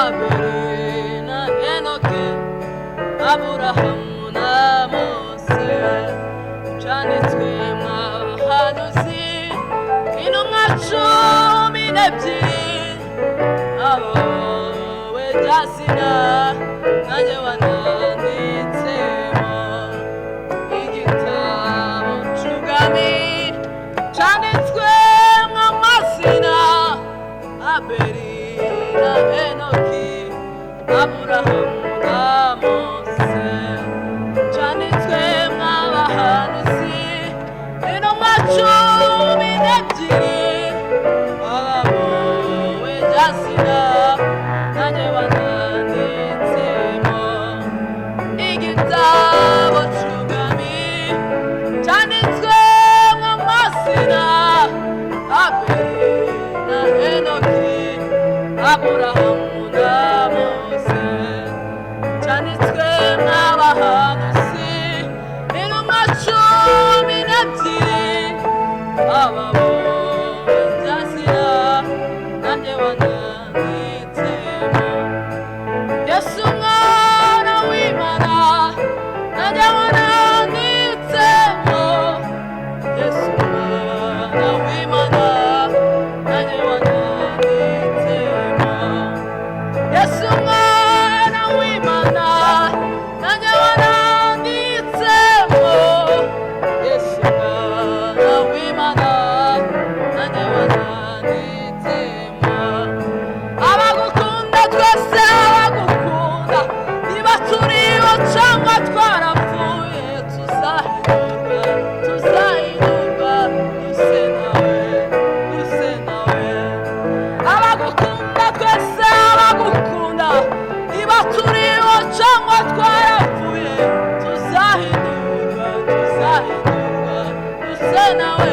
Abeli na Enoki, Aburahamu na Mose, cyanditswe mwahanuzi intumwa cumi n'ebyiri, abawe byazina nanjye wananditsemo igitabo cy'ubwami cyanditswe mw'amazina Abeli na Enoki, Aburahamu na Mose, cyanditswe mw'abahanuzi intumwa cumi n'ebyiri, abawe byazina nanjye wananditsemo igitabo cy'ubwami cyanditswe mw'amazina Abeli na Enoki, Aburahamu na Mose, cyanditswe mw'abahanuzi intumwa cumi n'ebyiri, abawe byazina nanjye wananditsemo Yesu mwana w'Imana nanjye wananditsemo, Yesu mwana w'Imana nanjye wananditsemo, Yesu mwana w'Imana nanjye wananditsemo, Yesu mwana w'Imana nanjye wananditsemo. Abagukunda twese abagukunda, niba turiho cyangwa twarapfuye, tuzahindurwa tuzahindurwa duse nawe duse nawe. Abagukunda twese abagukunda, niba turiho cyangwa twarapfuye, tuzahindurwa tuzahindurwa duse nawe.